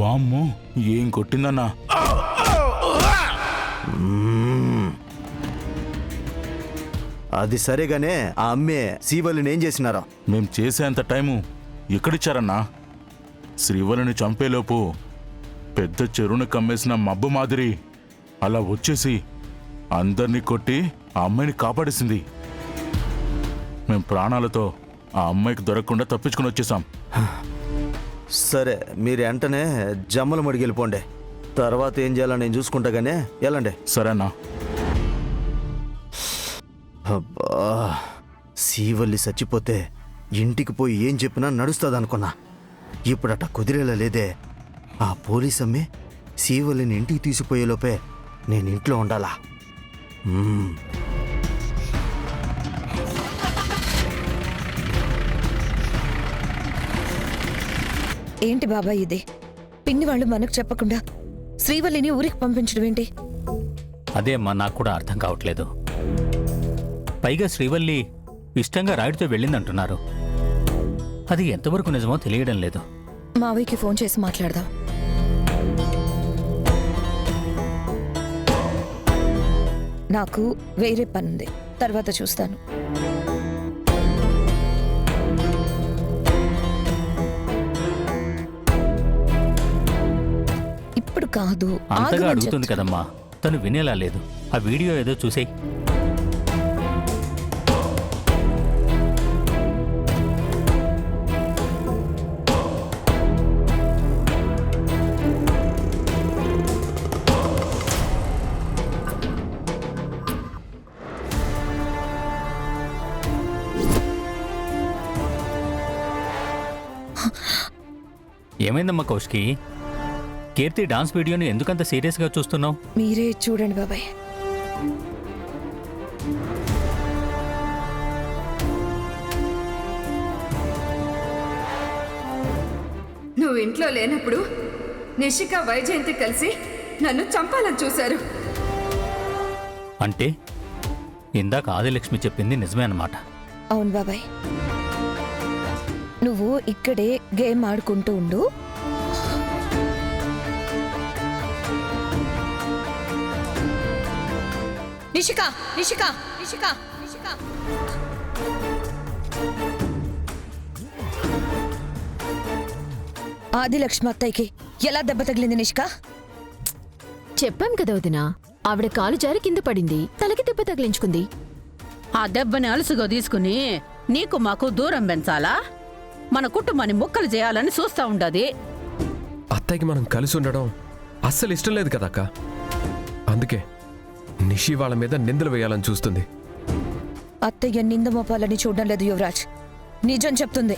వామ్మో, ఏం కొట్టిందన్నా? అది సరేగానే ఆ అమ్మే శ్రీవల్లిని ఏం చేసినారా? మేం చేసేంత టైము ఎక్కడిచ్చారన్నా? శ్రీవల్లిని చంపేలోపు పెద్ద చెరువును కమ్మేసిన మబ్బు మాదిరి అలా వచ్చేసి అందరినీ కొట్టి ఆ అమ్మాయిని కాపాడేసింది. మేం ప్రాణాలతో ఆ అమ్మాయికి దొరకకుండా తప్పించుకుని వచ్చేసాం. సరే, మీరు వెంటనే జమ్మల మడికి వెళ్ళిపోండి. తర్వాత ఏం చేయాలని నేను చూసుకుంటాగానే వెళ్ళండి. సరేనా? అబ్బా, శ్రీవల్లి చచ్చిపోతే ఇంటికి పోయి ఏం చెప్పినా నడుస్తుంది అనుకున్నా. ఇప్పుడట కుదిరేలా లేదే. ఆ పోలీస్ అమ్మే శ్రీవల్లిని ఇంటికి తీసుకుపోయేలోపే నేను ఇంట్లో ఉండాలా? ఏంటి బాబాయ్ ఇది? పిన్ని వాళ్ళు మనకు చెప్పకుండా శ్రీవల్లిని ఊరికి పంపించడం ఏంటి? అదే అమ్మా, నాకు కూడా అర్థం కావట్లేదు. పైగా శ్రీవల్లి ఇష్టంగా రాయుడితో వెళ్ళిందంటున్నారు. అది ఎంతవరకు నిజమో తెలియడం లేదు. మావయ్యకి ఫోన్ చేసి మాట్లాడదాం. నాకు వేరే పనుంది, తర్వాత చూస్తాను. ఇప్పుడు కాదు, అంతగా అడుగుతుంది కదమ్మా, తను వినేలా లేదు. ఆ వీడియో ఏదో చూసేయ్. ఏమైందమ్మా కౌశికి? కీర్తి డాన్స్ వీడియోని ఎందుకంత సీరియస్గా చూస్తున్నావు? మీరే చూడండి బాబాయ్. నువ్వు ఇంట్లో లేనప్పుడు నిషిక వైజయంతి కలిసి నన్ను చంపాలని చూశారు. అంటే ఇందాక ఆదిలక్ష్మి చెప్పింది నిజమే అన్నమాట. అవును బాబాయ్, నువ్వు ఇక్కడే గేమ్ ఆడుకుంటూ ఉండు. నిషిక, నిషిక, నిషిక, నిషిక. ఆదిలక్ష్మి అత్తయ్యకి ఎలా దెబ్బ తగిలింది నిషిక? చెప్పాం కదా వదినా, ఆవిడ కాలు జారి కింద పడింది, తలకి దెబ్బ తగిలించుకుంది. ఆ దెబ్బని అలుసుగా తీసుకుని నీకు మాకు దూరం పెంచాలా? మన కుటుంబాన్ని ముక్కలు చేయాలని చూస్తా ఉండది. అత్తయ్యకి మనం కలిసి ఉండడం అస్సలు ఇష్టం లేదు కదా అక్క. అందుకే నిషి వాళ్ళ మీద నిందలు వేయాలని చూస్తుంది. అత్తయ్య నింద మోపాలని చూడడం లేదు యువరాజ్, నిజం చెప్తుంది.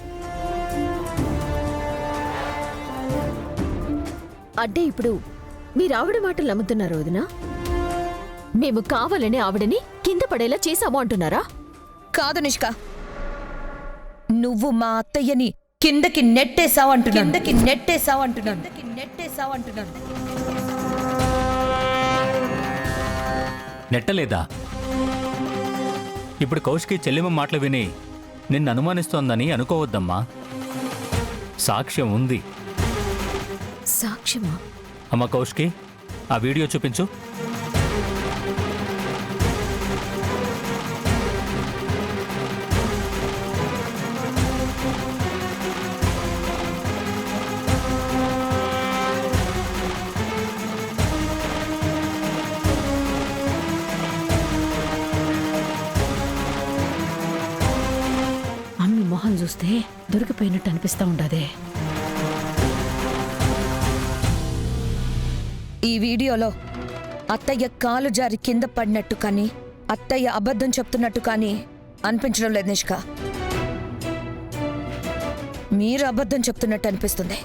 అంటే ఇప్పుడు మీరు ఆవిడ మాటలు నమ్ముతున్నారు వదినా? మేము కావాలని ఆవిడని కింద పడేలా చేశాము అంటున్నారా? కాదు నిష్క, నువ్వు మా అత్తయ్యని కిందకి నెట్టేసావంటున్నాను. నెట్టలేదా? ఇప్పుడు కౌశికి చెల్లెమ్మ మాటలు విని నిన్ను అనుమానిస్తోందని అనుకోవద్దమ్మా. సాక్ష్యం ఉంది. సాక్ష్యమా? అమ్మ కౌశికి, ఆ వీడియో చూపించు. అమ్మి మొహం చూస్తే దొరికిపోయినట్టు అనిపిస్తా ఉండదే. ఈ వీడియోలో అత్తయ్య కాలు జారి కింద పడినట్టు కానీ అత్తయ్య అబద్ధం చెప్తున్నట్టు కానీ అనిపించడం లేదు నిష్క. మీరు అబద్ధం చెప్తున్నట్టు అనిపిస్తుంది.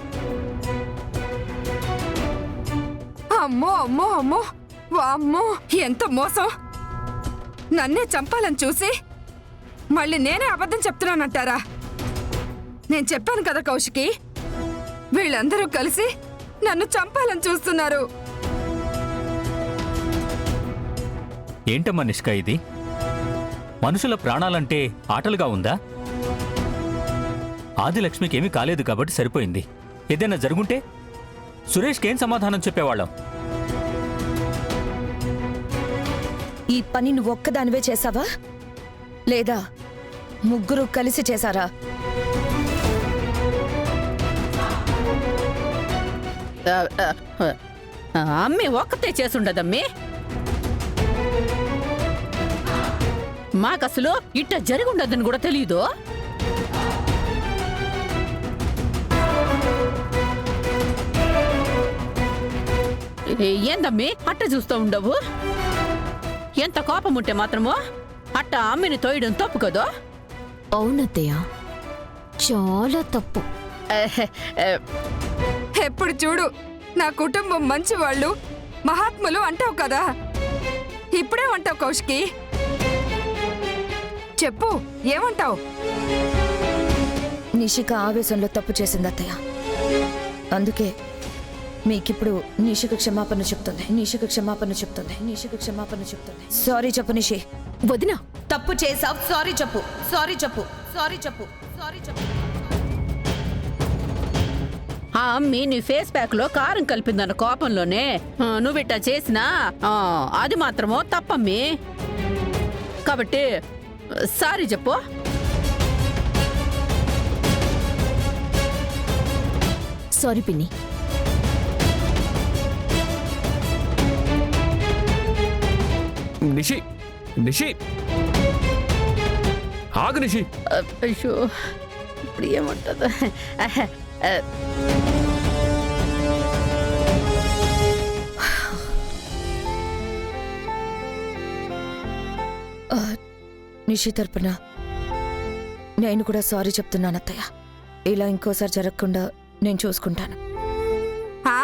అమ్మో అమ్మో అమ్మో, వామ్మో, ఎంత మోసం! నన్నే చంపాలని చూసి మళ్ళీ నేనే అబద్ధం చెప్తున్నానంటారా? నేను చెప్పాను కదా కౌశికి, వీళ్ళందరూ కలిసి నన్ను చంపాలని చూస్తున్నారు. ఏంటమ్మా నిష్క ఇది? మనుషుల ప్రాణాలంటే ఆటలుగా ఉందా? ఆదిలక్ష్మికి ఏమీ కాలేదు కాబట్టి సరిపోయింది. ఏదైనా జరుగుంటే సురేష్కి ఏం సమాధానం చెప్పేవాళ్ళం? ఈ పని నువ్వు ఒక్కదానివే చేసావా లేదా ముగ్గురు కలిసి చేశారా? అమ్మి ఒక్కతే చేసుండదమ్మి. మాకసలు ఇట్ట జరిగుండదని కూడా తెలీదు. ఏందమ్మి అట్ట చూస్తూ ఉండవు? ఎంత కోపం ఉంటే మాత్రమో అట్ట అమ్మిని తోయడం తప్పు కదా? అవునత్తయ్య, చాలా తప్పు. ఎప్పుడు చూడు నా కుటుంబం మంచి వాళ్ళు మహాత్ములు అంటావు కదా, ఇప్పుడేమంటావు కౌశికి? చెప్పు, ఏమంటావు? నిషిక ఆవేశంలో తప్పు చేసింది అత్తయ్య. అందుకే మీకిప్పుడు నిషిక క్షమాపణ చెప్తుంది. సారీ చెప్పు నిషి. వదినా, తప్పు చేసావు, సారీ చెప్పు. ఆ అమ్మి నీ ఫేస్ ప్యాక్ లో కారం కలిపిందన్న కోపంలోనే నువ్విట్టా చేసినా అది మాత్రమో తప్పమ్మి. కాబట్టి సారీ చెప్పు. సారీ పిన్ని. నిషి, నిషి, ఆగు నిషి. అయ్యో, ఇప్పుడు ఏమంటుందో. నిషి తరపున నేను కూడా సారీ చెప్తున్నాను అత్తయ్య. ఇలా ఇంకోసారి జరగకుండా నేను చూసుకుంటాను. ఆ,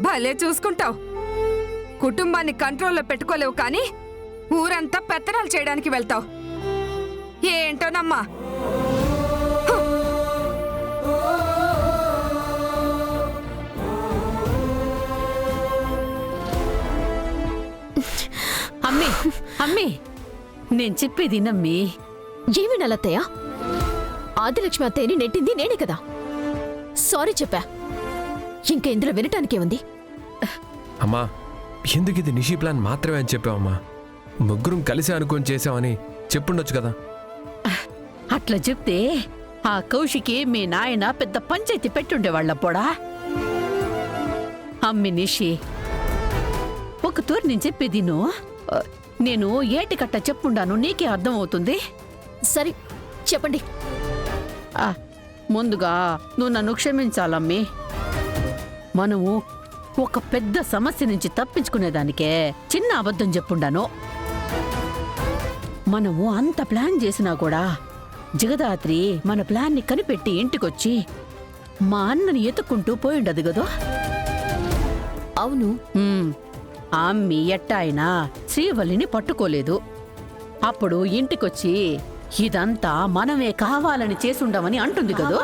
భలే చూసుకుంటావు. కుటుంబాన్ని కంట్రోల్లో పెట్టుకోలేవు కానీ ఊరంతా పెత్తనాలు చేయడానికి వెళ్తావు. ఏంటోనమ్మా. అమ్మి, అమ్మి, నేను చెప్పేది నమ్మి. ఏమినాలత్తయ్య? ఆదిలక్ష్మి అత్తయ్యని నెట్టింది నేనే కదా. సారీ చెప్పా, ఇంకా ఇందులో వినటానికేముంది? అమ్మా, ఎందుకు ఇది నిషి ప్లాన్ మాత్రమే అని చెప్పావమ్మా? ముగ్గురం కలిసి అనుకొని చేసామని చెప్పుండొచ్చు కదా. అట్లా చెప్తే ఆ కౌశికి మీ నాయన పెద్ద పంచాయతీ పెట్టుండేవాళ్ళపోడా. అమ్మి నిషి, ఒక తూరు నేను చెప్పేది నేను ఏటికట్ట చెప్పుండాను, నీకే అర్థమవుతుంది. సరే చెప్పండి. ముందుగా నువ్వు నన్ను క్షమించాలమ్మి. మనము ఒక పెద్ద సమస్య నుంచి తప్పించుకునేదానికే చిన్న అబద్ధం చెప్పుండాను. మనము అంత ప్లాన్ చేసినా కూడా జగదాత్రి మన ప్లాన్ని కనిపెట్టి ఇంటికొచ్చి మా అన్నని ఎత్తుకుంటూ పోయిండదు గదో. అవును. అమ్మి ఎట్టాయినా శ్రీవల్లిని పట్టుకోలేదు. అప్పుడు ఇంటికొచ్చి ఇదంతా మనమే కావాలని చేసుండమని అంటుంది కదో.